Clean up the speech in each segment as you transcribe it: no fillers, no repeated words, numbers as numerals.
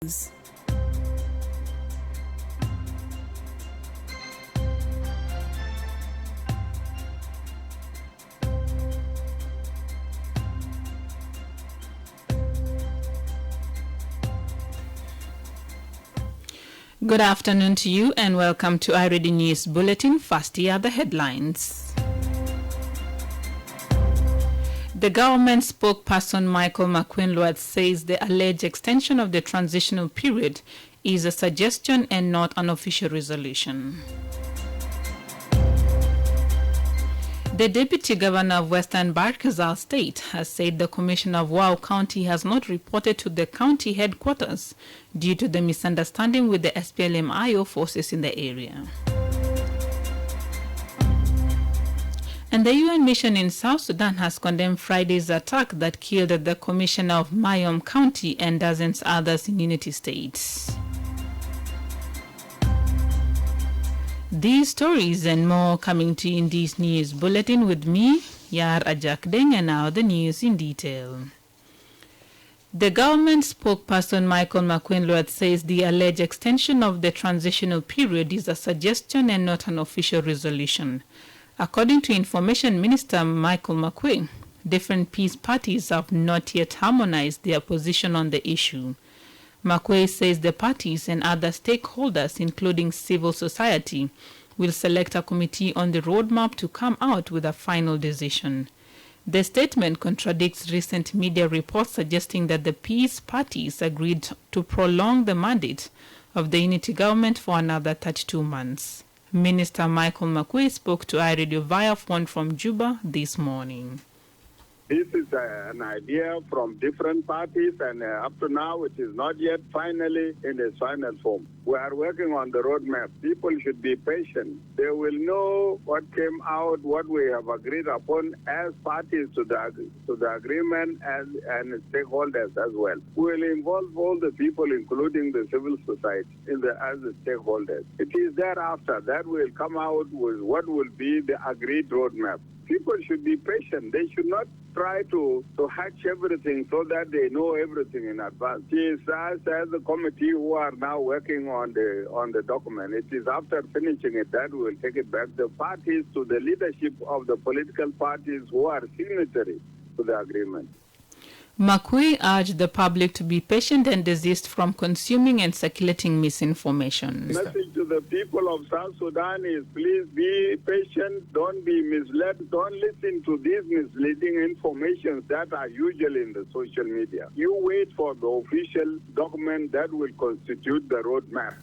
Good afternoon to you and welcome to iReady News Bulletin. First, here are the headlines. The government spokesperson Michael McQueen says the alleged extension of the transitional period is a suggestion and not an official resolution. The Deputy Governor of Western Barkazal State has said the Commissioner of Wau County has not reported to the county headquarters due to the misunderstanding with the SPLM-IO forces in the area. And the UN mission in South Sudan has condemned Friday's attack that killed the Commissioner of Mayom County and dozens others in Unity State. These stories and more coming to you in this news bulletin with me, Yar Ajakdeng, and now the news in detail. The government spokesperson Michael McQueen says the alleged extension of the transitional period is a suggestion and not an official resolution. According to Information Minister Michael McQueen, different peace parties have not yet harmonized their position on the issue. McQueen says the parties and other stakeholders, including civil society, will select a committee on the roadmap to come out with a final decision. The statement contradicts recent media reports suggesting that the peace parties agreed to prolong the mandate of the unity government for another 32 months. Minister Michael McQueen spoke to iRadio via phone from Juba this morning. This is an idea from different parties, and up to now it is not yet finally in its final form. We are working on the roadmap. People should be patient. They will know what came out, what we have agreed upon as parties to the agreement and stakeholders as well. We will involve all the people, including the civil society, as the stakeholders. It is thereafter that we will come out with what will be the agreed roadmap. People should be patient. They should not try to hatch everything so that they know everything in advance. It is us as a committee who are now working on the document. It is after finishing it that we will take it back the parties to the leadership of the political parties who are signatories to the agreement. McQueen urged the public to be patient and desist from consuming and circulating misinformation. The message to the people of South Sudan is please be patient, don't be misled, don't listen to these misleading information that are usually in the social media. You wait for the official document that will constitute the roadmap.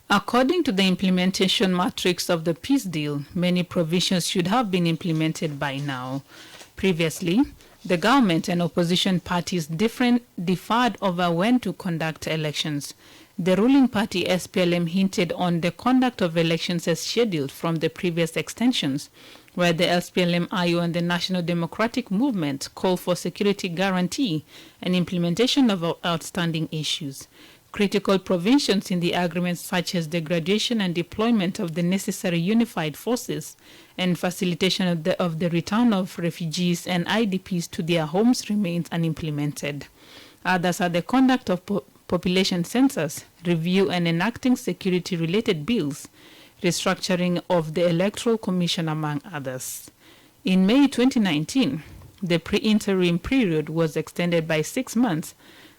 According to the implementation matrix of the peace deal, many provisions should have been implemented by now. Previously, the government and opposition parties differed over when to conduct elections. The ruling party SPLM hinted on the conduct of elections as scheduled from the previous extensions, where the SPLM-IO and the National Democratic Movement call for security guarantee and implementation of outstanding issues. Critical provisions in the agreement, such as the graduation and deployment of the necessary unified forces and facilitation of the return of refugees and IDPs to their homes, remains unimplemented. Others are the conduct of population census, review and enacting security-related bills, restructuring of the Electoral Commission, among others. In May 2019, the pre-interim period was extended by 6 months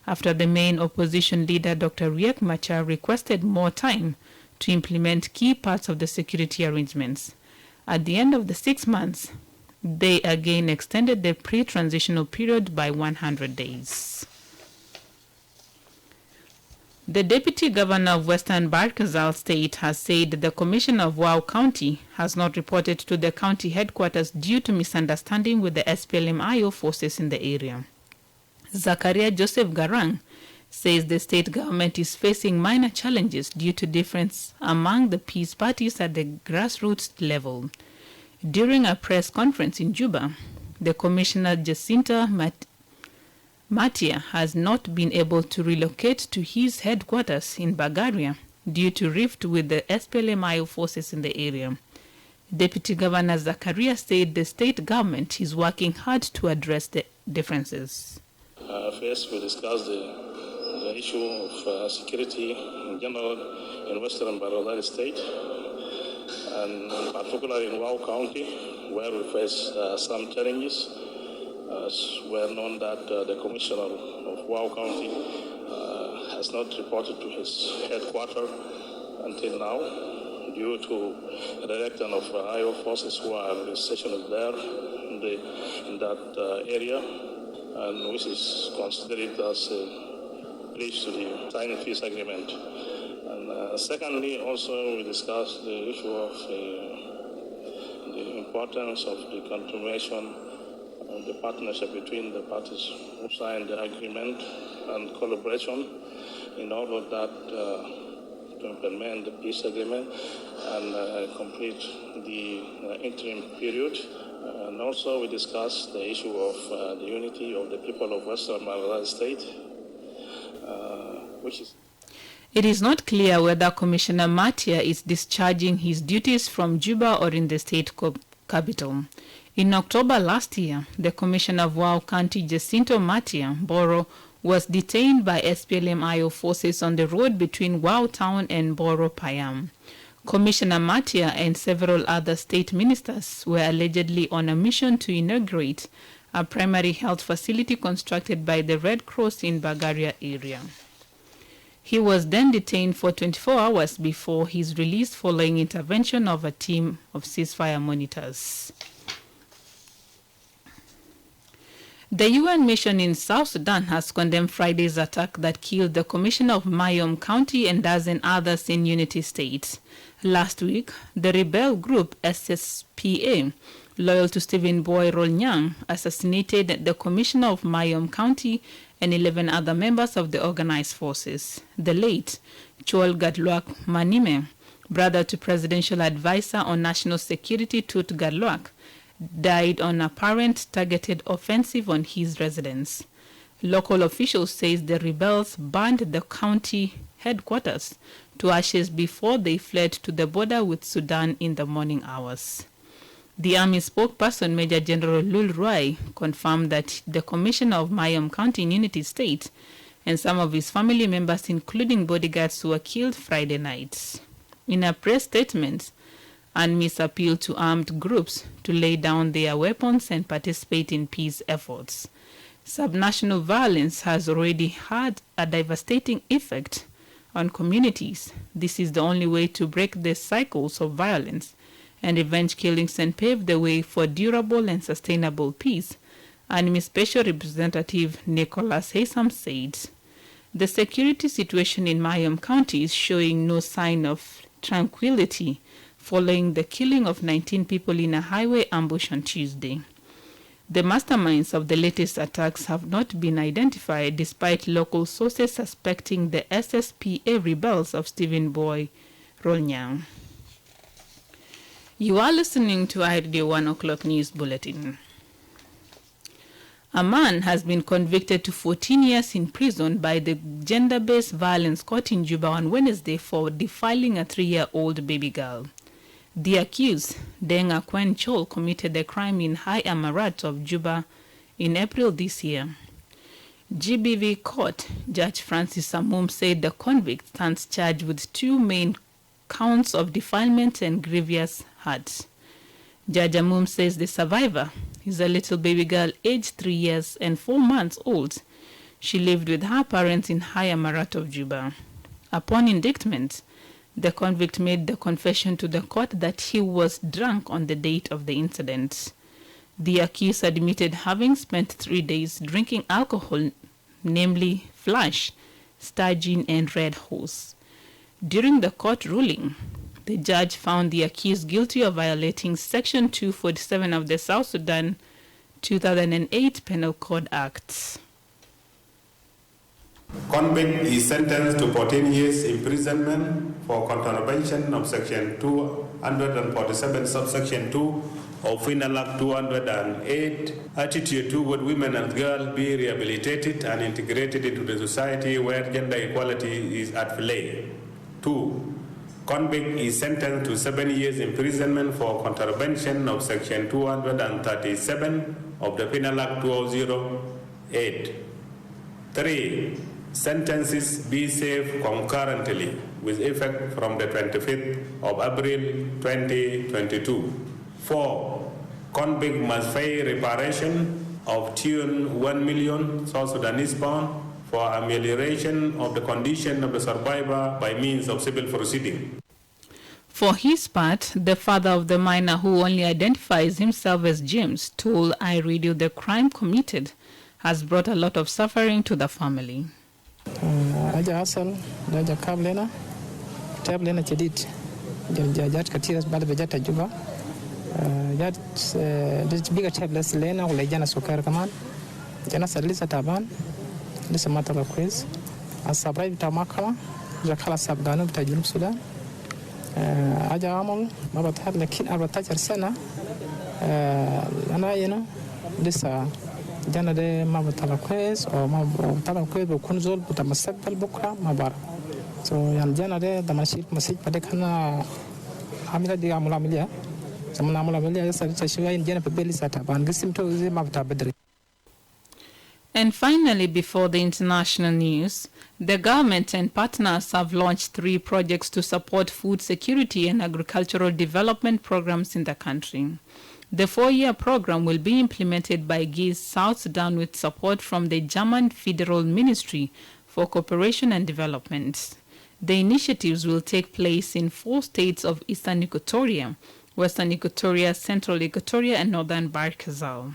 after the main opposition leader, Dr. Riek Machar, requested more time to implement key parts of the security arrangements. At the end of the 6 months, they again extended the pre-transitional period by 100 days. The Deputy Governor of Western Barkazal State has said the Commissioner of Wau County has not reported to the county headquarters due to misunderstanding with the SPLM-IO forces in the area. Zakaria Joseph Garang says the state government is facing minor challenges due to difference among the peace parties at the grassroots level. During a press conference in Juba, the Commissioner Jacinta Matia has not been able to relocate to his headquarters in Bagaria due to rift with the SPLM-IO forces in the area. Deputy Governor Zakaria said the state government is working hard to address the differences. First, we discussed the issue of security in general in Western Barolari State, and particularly in Wau County, where we face some challenges. It's well known that the Commissioner of Wau County has not reported to his headquarters until now, due to the director of IO forces who are stationed there in that area, and which is considered as a breach to the signed peace agreement. And secondly, also we discussed the issue of the importance of the continuation of the partnership between the parties who signed the agreement and collaboration in order that to implement the peace agreement and complete the interim period. And also we discussed the issue of the unity of the people of Western Barolari State, which is... It is not clear whether Commissioner Matia is discharging his duties from Juba or in the state capital. In October last year, the Commissioner of Wau County, Jacinto Matia Boro, was detained by SPLM-IO forces on the road between Wau Town and Boro Payam. Commissioner Matia and several other state ministers were allegedly on a mission to inaugurate a primary health facility constructed by the Red Cross in Bagaria area. He was then detained for 24 hours before his release following intervention of a team of ceasefire monitors. The UN mission in South Sudan has condemned Friday's attack that killed the Commissioner of Mayom County and dozen others in Unity State. Last week, the rebel group SSPA, loyal to Stephen Boy Rolnyang, assassinated the Commissioner of Mayom County and 11 other members of the organized forces. The late Chol Gadluak Manime, brother to Presidential Advisor on National Security Tut Gadluak, died on apparent targeted offensive on his residence. Local officials say the rebels burned the county headquarters to ashes before they fled to the border with Sudan in the morning hours. The army spokesperson, Major General Lul Roy, confirmed that the Commissioner of Mayom County in Unity State and some of his family members, including bodyguards, were killed Friday night. In a press statement, UNMISS appealed to armed groups to lay down their weapons and participate in peace efforts. Subnational violence has already had a devastating effect on communities. This is the only way to break the cycles of violence and revenge killings and pave the way for durable and sustainable peace, UNMISS Special Representative Nicholas Haysom said. The security situation in Mayom County is showing no sign of tranquility following the killing of 19 people in a highway ambush on Tuesday. The masterminds of the latest attacks have not been identified, despite local sources suspecting the SSPA rebels of Stephen Boy Rolnyang. You are listening to IRD 1 o'clock news bulletin. A man has been convicted to 14 years in prison by the gender-based violence court in Juba on Wednesday for defiling a 3-year-old baby girl. The accused, Deng Akwen Chol, committed the crime in High Amarat of Juba in April this year. GBV Court Judge Francis Amum said the convict stands charged with 2 main counts of defilement and grievous hurt. Judge Amum says the survivor is a little baby girl aged 3 years and 4 months old. She lived with her parents in High Amarat of Juba. Upon indictment, the convict made the confession to the court that he was drunk on the date of the incident. The accused admitted having spent 3 days drinking alcohol, namely Flush, Star Gin, and Red Horse. During the court ruling, the judge found the accused guilty of violating Section 247 of the South Sudan 2008 Penal Code Act. Convict is sentenced to 14 years imprisonment for contravention of Section 247, subsection 2 of Penal Act 208. Attitude toward women and girls be rehabilitated and integrated into the society where gender equality is at play. 2. Convict is sentenced to 7 years imprisonment for contravention of Section 237 of the Penal Act 2008. 3. sentences be served concurrently with effect from the 25th of April 2022. 4. Convict must pay reparation of tune 1 million South Sudanese pound for amelioration of the condition of the survivor by means of civil proceeding. For his part, the father of the minor, who only identifies himself as James, told iRadio the crime committed has brought a lot of suffering to the family. Aja asal daja kablena tablena jadid jajat katiras baada bajata juba jat biga tablets lena wala jana sukar kaman jana sadlisa taban lisa matala quiz asabrai bita makala jakhala sabgano bita junub sudan aja amal ma bathar lakin 14 سنه انا هنا لسه جانا ده ما بطلع كويس أو ما بطلع كويس بكون زول بتمستقبل بكرة ما بعرف يعني جانا ده ماشي مسيج بدك أنا عاملة دي عملية زمان عملية يصير تشويه جانا ببالي ساتبان قسم تو زي ما بتابدري. And finally, before the international news, the government and partners have launched 3 projects to support food security and agricultural development programs in the country. The 4-year program will be implemented by GIZ South Sudan with support from the German Federal Ministry for Cooperation and Development. The initiatives will take place in 4 states of Eastern Equatoria, Western Equatoria, Central Equatoria, and Northern Bahr Ghazal.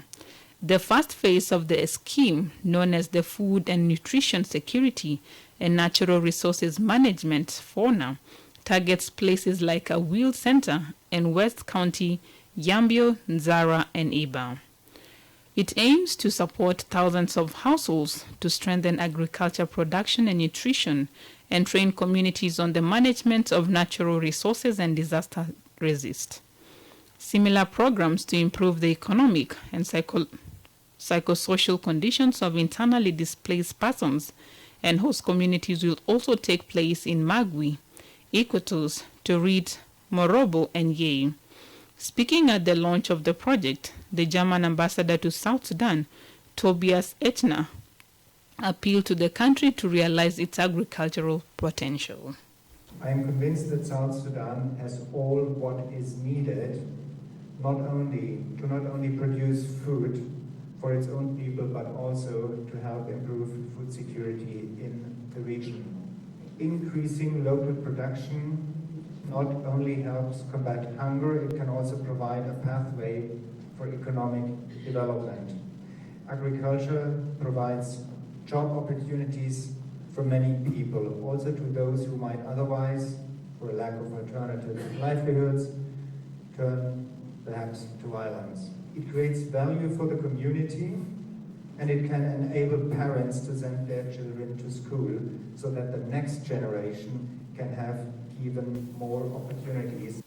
The first phase of the scheme, known as the Food and Nutrition Security and Natural Resources Management (FONA), targets places like a Wheel Center in West County, Yambio, Nzara, and Iba. It aims to support thousands of households to strengthen agriculture production and nutrition and train communities on the management of natural resources and disaster resist. Similar programs to improve the economic and psychosocial conditions of internally displaced persons and host communities will also take place in Magui, Iquitos, Turit, Morobo, and Yei. Speaking at the launch of the project, the German ambassador to South Sudan, Tobias Etner, appealed to the country to realize its agricultural potential. I am convinced that South Sudan has all what is needed not only produce food for its own people, but also to help improve food security in the region. Increasing local production not only helps combat hunger, it can also provide a pathway for economic development. Agriculture provides job opportunities for many people, also to those who might otherwise, for a lack of alternative livelihoods, turn perhaps to violence. It creates value for the community, and it can enable parents to send their children to school so that the next generation can have even more opportunities.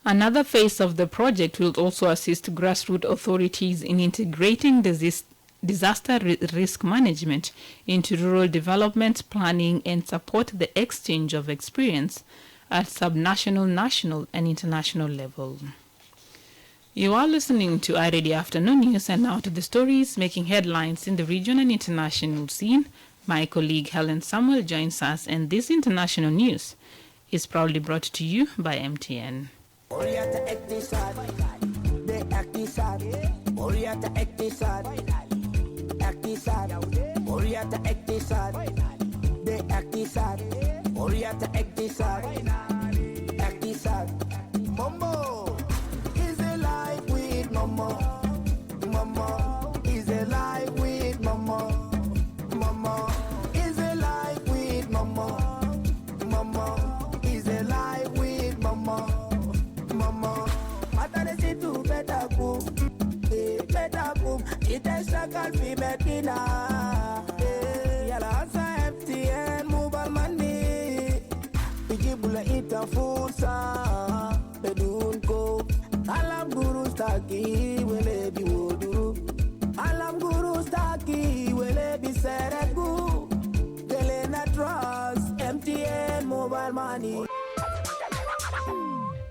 Another phase of the project will also assist grassroots authorities in integrating disaster risk management into rural development planning and support the exchange of experience at subnational, national, and international level. You are listening to iRadio Afternoon News, and now to the stories making headlines in the region and international scene. My colleague Helen Samuel joins us, and this international news is proudly brought to you by MTN. MTN mobile money. Ita fursa bedun ko alam guru staki wele bi woduru alam guru staki wele bi seregu Kelena trust MTN mobile money.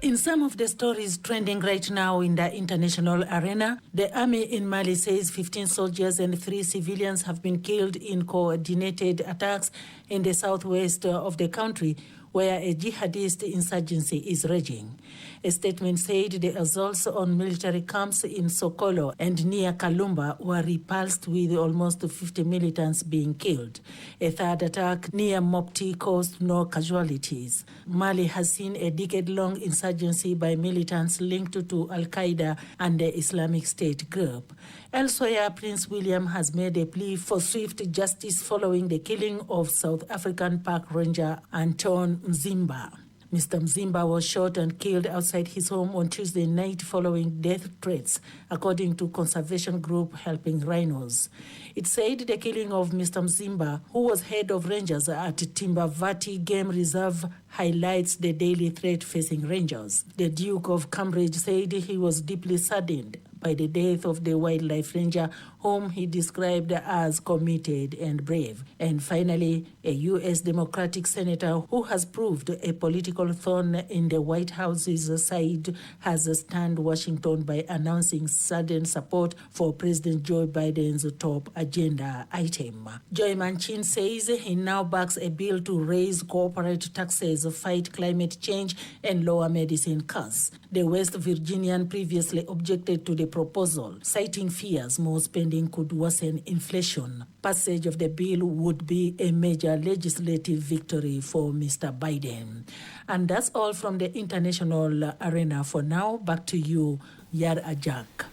In some of the stories trending right now in the international arena, the army in Mali says 15 soldiers and 3 civilians have been killed in coordinated attacks in the southwest of the country, where a jihadist insurgency is raging. A statement said the assaults on military camps in Sokolo and near Kalumba were repulsed, with almost 50 militants being killed. A third attack near Mopti caused no casualties. Mali has seen a decade-long insurgency by militants linked to Al-Qaeda and the Islamic State group. Elsewhere, Prince William has made a plea for swift justice following the killing of South African park ranger Anton Mzimba. Mr. Mzimba was shot and killed outside his home on Tuesday night following death threats, according to conservation group Helping Rhinos. It said the killing of Mr. Mzimba, who was head of rangers at Timbavati Game Reserve, highlights the daily threat facing rangers. The Duke of Cambridge said he was deeply saddened by the death of the wildlife ranger, whom he described as committed and brave. And finally, a U.S. Democratic senator who has proved a political thorn in the White House's side has stunned Washington by announcing sudden support for President Joe Biden's top agenda item. Joy Manchin says he now backs a bill to raise corporate taxes, fight climate change, and lower medicine costs. The West Virginian previously objected to the proposal, citing fears more spending could worsen inflation. Passage of the bill would be a major legislative victory for Mr. Biden. And that's all from the international arena for now. Back to you, Yar Ajak.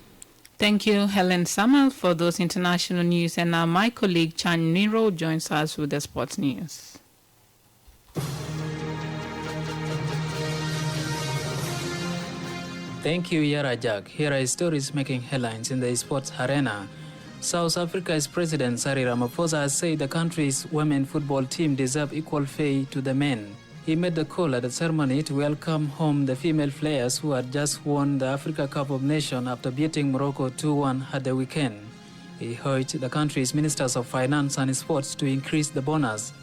Thank you, Helen Samuel, for those international news. And now my colleague Chan Niro joins us with the sports news. Thank you, Yara Jack. Here are stories making headlines in the sports arena. South Africa's President Cyril Ramaphosa has said the country's women's football team deserve equal pay to the men. He made the call at the ceremony to welcome home the female players who had just won the Africa Cup of Nations after beating Morocco 2-1 at the weekend. He urged the country's ministers of finance and sports to increase the bonus.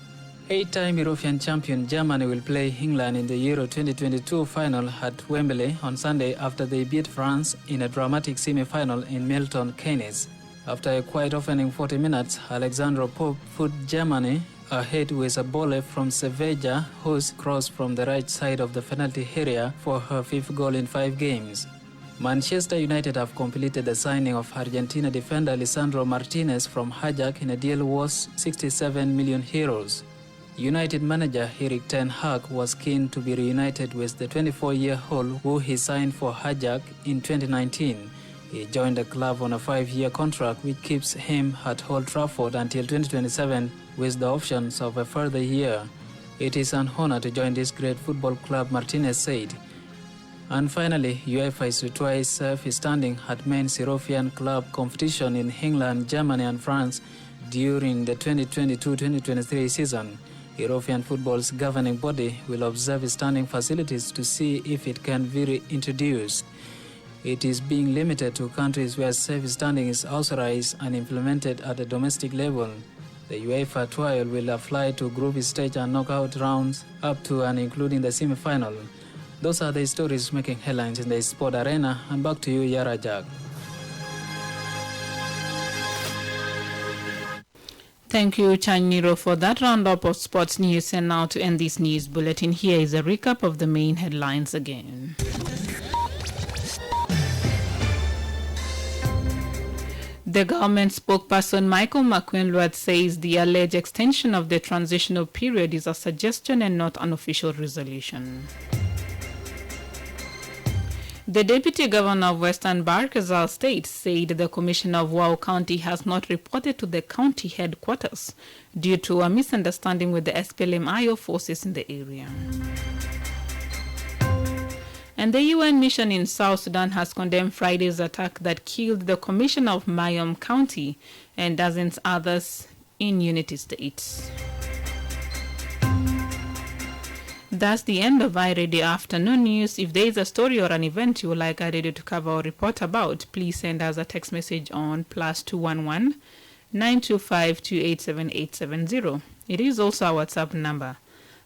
8-time European champion Germany will play England in the Euro 2022 final at Wembley on Sunday after they beat France in a dramatic semi-final in Milton Keynes. After a quiet opening 40 minutes, Alexandra Pope put Germany ahead with a volley from Sevilla, who's crossed from the right side of the penalty area for her 5th goal in 5 games. Manchester United have completed the signing of Argentina defender Lisandro Martinez from Ajax in a deal worth €67 million. United manager Erik ten Hag was keen to be reunited with the 24-year-old who he signed for Ajax in 2019. He joined the club on a 5-year contract which keeps him at Old Trafford until 2027 with the options of a further year. It is an honor to join this great football club, Martinez said. And finally, UEFA is twice self-standing at men's European club competition in England, Germany and France during the 2022-2023 season. European football's governing body will observe standing facilities to see if it can be reintroduced. It is being limited to countries where safe standing is authorized and implemented at the domestic level. The UEFA trial will apply to group stage and knockout rounds up to and including the semi-final. Those are the stories making headlines in the sport arena. And back to you, Yara Jack. Thank you, Chaniro, for that roundup of sports news. And now to end this news bulletin, here is a recap of the main headlines again. The government spokesperson Michael McQuinlward says the alleged extension of the transitional period is a suggestion and not an official resolution. The Deputy Governor of Western Barkazal State said the Commissioner of Wau County has not reported to the county headquarters due to a misunderstanding with the SPLM-IO forces in the area. And the UN mission in South Sudan has condemned Friday's attack that killed the Commissioner of Mayom County and dozens others in Unity State. That's the end of iRadio Afternoon News. If there is a story or an event you would like iRadio to cover or report about, please send us a text message on +211 925 287870. It is also our WhatsApp number.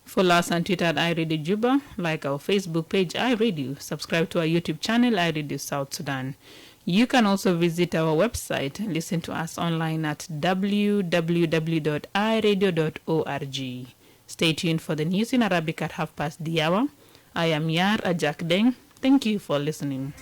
Follow us on Twitter at iRadio Juba, like our Facebook page iRadio, subscribe to our YouTube channel iRadio South Sudan. You can also visit our website and listen to us online at www.iradio.org. Stay tuned for the news in Arabic at 1:30 p.m. I am Yar Ajak Deng. Thank you for listening.